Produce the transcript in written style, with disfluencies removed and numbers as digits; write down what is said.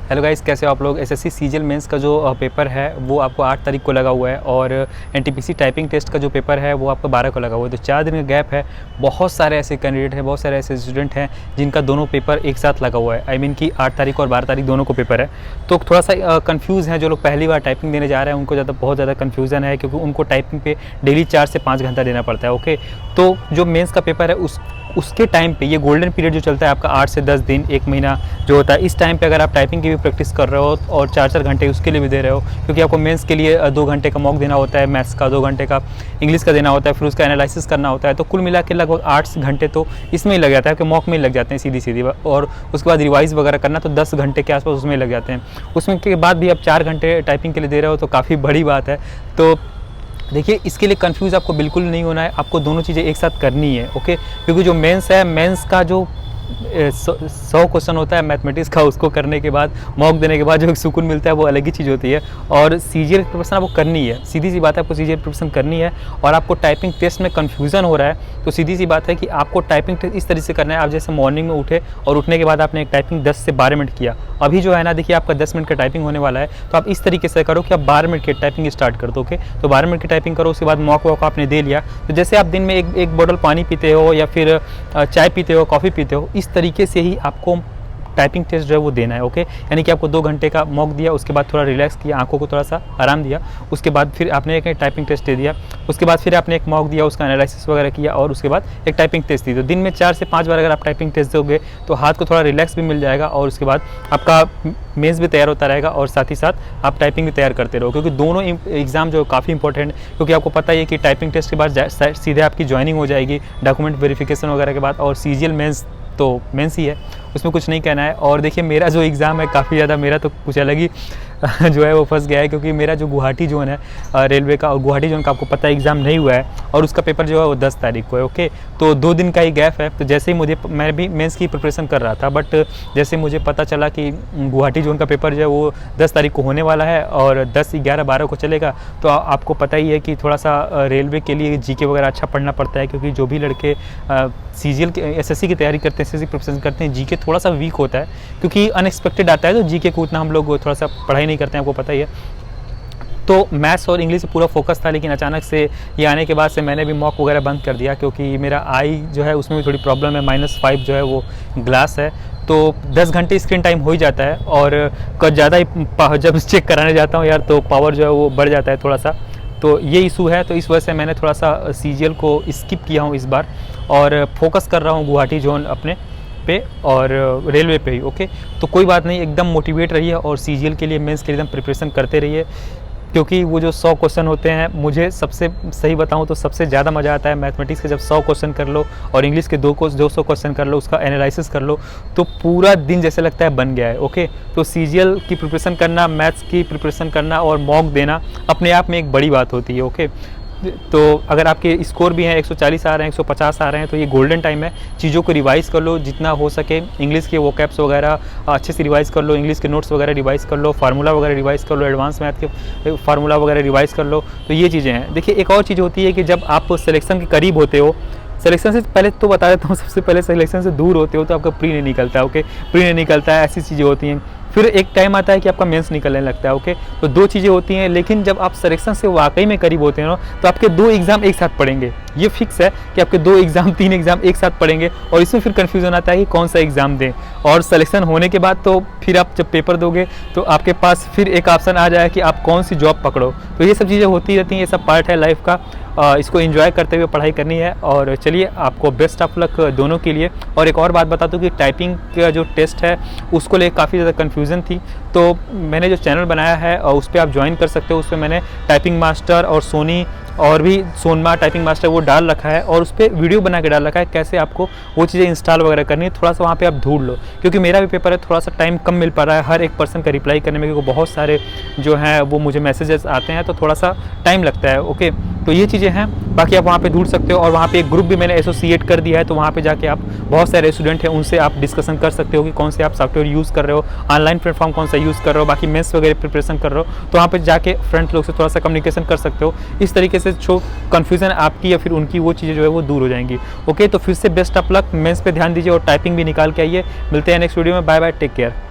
Hello guys, कैसे हो आप लोग। एसएससी सीजीएल मेंस का जो पेपर है वो आपको 8 तारीख को लगा हुआ है और एनटीपीसी टाइपिंग टेस्ट का जो पेपर है वो आपको 12 को लगा हुआ है। तो 4 दिन का गैप है। बहुत सारे ऐसे कैंडिडेट हैं, बहुत सारे ऐसे स्टूडेंट हैं जिनका दोनों पेपर एक साथ लगा हुआ है। आई मीन कि 8 तारीख और 12 तारीख दोनों को पेपर है। तो थोड़ा सा कन्फ्यूज़ है जो लोग पहली बार टाइपिंग देने जा रहे हैं, उनको बहुत ज़्यादा कन्फ्यूज़न है क्योंकि उनको टाइपिंग पे डेली 4 से 5 घंटा देना पड़ता है। ओके, तो जो मेंस का पेपर है उसके टाइम पे ये गोल्डन पीरियड जो चलता है आपका 8 से 10 दिन, 1 महीना जो होता है, इस टाइम पे अगर आप टाइपिंग की भी प्रैक्टिस कर रहे हो और 4-4 घंटे उसके लिए भी दे रहे हो, क्योंकि आपको मेंस के लिए 2 घंटे का मॉक देना होता है, मैथ्स का 2 घंटे का, इंग्लिश का देना होता है, फिर उसका एनालिसिस करना होता है। तो कुल मिला के लगभग 8 घंटे तो इसमें ही लग जाता है कि मॉक में ही लग जाते हैं सीधी और उसके बाद रिवाइज वगैरह करना तो 10 घंटे के आसपास उसमें लग जाते हैं। उसमें के बाद भी आप 4 घंटे टाइपिंग के लिए दे रहे हो तो काफ़ी बड़ी बात है। तो देखिए, इसके लिए कंफ्यूज आपको बिल्कुल नहीं होना है, आपको दोनों चीज़ें एक साथ करनी है। ओके, क्योंकि जो मेंस है, मेंस का जो 100 क्वेश्चन होता है मैथमेटिक्स का, उसको करने के बाद मॉक देने के बाद जो सुकून मिलता है वो अलग ही चीज़ होती है। और सीजीएल प्रिपरेशन आपको करनी है, सीधी सी बात है, आपको सीजीएल प्रिपरेशन करनी है। और आपको टाइपिंग टेस्ट में कन्फ्यूज़न हो रहा है तो सीधी सी बात है कि आपको टाइपिंग टेस्ट इस तरह से करना है। आप जैसे मॉर्निंग में उठे और उठने के बाद आपने एक टाइपिंग 10 से 12 मिनट किया, अभी जो है ना, देखिए आपका 10 मिनट का टाइपिंग होने वाला है, तो आप इस तरीके से करो कि आप 12 मिनट की टाइपिंग स्टार्ट कर दो। ओके, तो 12 मिनट की टाइपिंग करो, उसके बाद मॉक वॉक आपने दे लिया। तो जैसे आप दिन में एक बोतल पानी पीते हो या फिर चाय पीते हो, कॉफ़ी पीते हो, इस तरीके से ही आपको टाइपिंग टेस्ट जो है वो देना है। ओके, यानी कि आपको 2 घंटे का मॉक दिया, उसके बाद थोड़ा रिलैक्स किया, आंखों को थोड़ा सा आराम दिया, उसके बाद फिर आपने एक टाइपिंग टेस्ट दे दिया, उसके बाद फिर आपने एक मॉक दिया, उसका एनालिसिस वगैरह किया और उसके बाद एक टाइपिंग टेस्ट दी। तो दिन में 4 से 5 बार अगर आप टाइपिंग टेस्ट दोगे तो हाथ को थोड़ा रिलैक्स भी मिल जाएगा और उसके बाद आपका मेंस भी तैयार होता रहेगा और साथ ही साथ आप टाइपिंग भी तैयार करते रहो, क्योंकि दोनों एग्जाम जो काफ़ी इंपॉर्टेंट, क्योंकि आपको पता ही है कि टाइपिंग टेस्ट के बाद सीधे आपकी ज्वाइनिंग हो जाएगी डॉक्यूमेंट वेरिफिकेशन वगैरह के बाद, और सीजीएल मेंस तो मेंस ही है, उसमें कुछ नहीं कहना है। और देखिए, मेरा जो एग्ज़ाम है काफ़ी ज़्यादा, मेरा तो कुछ अलग ही जो है वो फंस गया है, क्योंकि मेरा जो गुवाहाटी जोन है रेलवे का, और गुवाहाटी जोन का आपको पता है एग्ज़ाम नहीं हुआ है और उसका पेपर जो है वो 10 तारीख को है। ओके, तो 2 दिन का ही गैप है। तो जैसे ही मैं भी मेंस की प्रिपरेशन कर रहा था, बट जैसे मुझे पता चला कि गुवाहाटी जोन का पेपर जो है वो 10 तारीख को होने वाला है और 10, 11, 12 को चलेगा, तो आपको पता ही है कि थोड़ा सा रेलवे के लिए जीके वगैरह अच्छा पढ़ना पड़ता है, क्योंकि जो भी लड़के सीजीएल के एसएससी की तैयारी करते हैं, एसएससी प्रिपरेशन करते हैं, जीके थोड़ा सा वीक होता है क्योंकि अनएक्सपेक्टेड आता है, तो जीके को उतना हम लोग थोड़ा सा पढ़ाई नहीं करते हैं, आपको पता ही है। तो मैथ्स और इंग्लिश पे पूरा फोकस था, लेकिन अचानक से ये आने के बाद से मैंने भी मॉक वगैरह बंद कर दिया, क्योंकि मेरा आई जो है उसमें भी थोड़ी प्रॉब्लम है, -5 जो है वो ग्लास है, तो 10 घंटे स्क्रीन टाइम हो ही जाता है। और ज़्यादा ही जब चेक कराने जाता हूँ यार, तो पावर जो है वो बढ़ जाता है थोड़ा सा, तो ये इशू है। तो इस वजह से मैंने थोड़ा सा सीजीएल को स्किप किया हूँ इस बार और फोकस कर रहा हूँ गुवाहाटी जोन अपने पे और रेलवे पे ही। ओके, तो कोई बात नहीं, एकदम मोटिवेट रहिए और सीजीएल के लिए, मेंस के लिए एकदम प्रिपरेशन करते रहिए, क्योंकि वो जो 100 क्वेश्चन होते हैं, मुझे सबसे सही बताऊं तो सबसे ज़्यादा मज़ा आता है मैथमेटिक्स के, जब 100 क्वेश्चन कर लो और इंग्लिश के 200 क्वेश्चन कर लो, उसका एनालिसिस कर लो, तो पूरा दिन जैसे लगता है बन गया है। ओके, तो सीजीएल की प्रिपरेशन करना, मैथ्स की प्रिपरेशन करना और मॉक देना अपने आप में एक बड़ी बात होती है। ओके, तो अगर आपके स्कोर भी हैं 140 आ रहे हैं, 150 आ रहे हैं, तो ये गोल्डन टाइम है, चीज़ों को रिवाइज़ कर लो जितना हो सके। इंग्लिश के वोकैब्स वगैरह अच्छे से रिवाइज़ कर लो, इंग्लिश के नोट्स वगैरह रिवाइज़ कर लो, फार्मूला वगैरह रिवाइज़ कर लो, एडवांस मैथ के फार्मूला वगैरह रिवाइज़ कर लो। तो ये चीज़ें हैं। देखिए, एक और चीज़ होती है कि जब आप सिलेक्शन के करीब होते हो, सिलेक्शन से पहले तो बता देता हूँ, सबसे पहले सिलेक्शन से दूर होते हो तो आपका प्री नहीं निकलता है। ओके, प्री नहीं निकलता है, ऐसी चीज़ें होती हैं। फिर एक टाइम आता है कि आपका मेंस निकलने लगता है। ओके, तो 2 चीज़ें होती हैं, लेकिन जब आप सिलेक्शन से वाकई में करीब होते हैं ना, तो आपके 2 एग्ज़ाम एक साथ पढ़ेंगे, ये फिक्स है कि आपके 2 एग्ज़ाम 3 एग्ज़ाम एक साथ पढ़ेंगे और इसमें फिर कन्फ्यूज़न आता है कि कौन सा एग्ज़ाम दें। और सिलेक्शन होने के बाद तो फिर आप जब पेपर दोगे तो आपके पास फिर एक ऑप्शन आ जाए कि आप कौन सी जॉब पकड़ो। तो ये सब चीज़ें होती रहती हैं, ये सब पार्ट है लाइफ का। इसको एंजॉय करते हुए पढ़ाई करनी है। और चलिए, आपको बेस्ट ऑफ लक दोनों के लिए। और एक और बात बता दूं कि टाइपिंग का जो टेस्ट है उसको लेकर काफ़ी ज़्यादा कन्फ्यूज़न थी, तो मैंने जो चैनल बनाया है और उस पर आप ज्वाइन कर सकते हो। उस पर मैंने टाइपिंग मास्टर और सोनी और भी सोनमा टाइपिंग मास्टर वो डाल रखा है और उस पर वीडियो बना के डाल रखा है, कैसे आपको वो चीज़ें इंस्टॉल वगैरह करनी है। थोड़ा सा वहाँ पे आप ढूंढ लो, क्योंकि मेरा भी पेपर है, थोड़ा सा टाइम कम मिल पा रहा है हर एक पर्सन का रिप्लाई करने में, क्योंकि बहुत सारे जो हैं वो मुझे मैसेजेस आते हैं, तो थोड़ा सा टाइम लगता है। ओके, तो ये चीज़ें हैं। बाकी आप वहाँ पे ढूंढ सकते हो और वहाँ पे एक ग्रुप भी मैंने एसोसिएट कर दिया है, तो वहाँ पे जाके आप बहुत सारे स्टूडेंट हैं उनसे आप डिस्कशन कर सकते हो कि कौन से आप सॉफ्टवेयर यूज़ कर रहे हो, ऑनलाइन प्लेटफॉर्म कौन सा यूज़ कर रहे हो, बाकी मेंस वगैरह प्रिपरेशन कर रहे हो, तो वहाँ पे जाके फ्रेंड लोग से थोड़ा सा कम्युनिकेशन कर सकते हो। इस तरीके से जो कन्फ्यूज़न आपकी या फिर उनकी वो चीज़ें जो है वो दूर हो जाएंगी। ओके, तो फिर से बेस्ट ऑफ लक, मेंस पे ध्यान दीजिए और टाइपिंग भी निकाल के आइए। मिलते हैं नेक्स्ट वीडियो में। Bye bye, take care.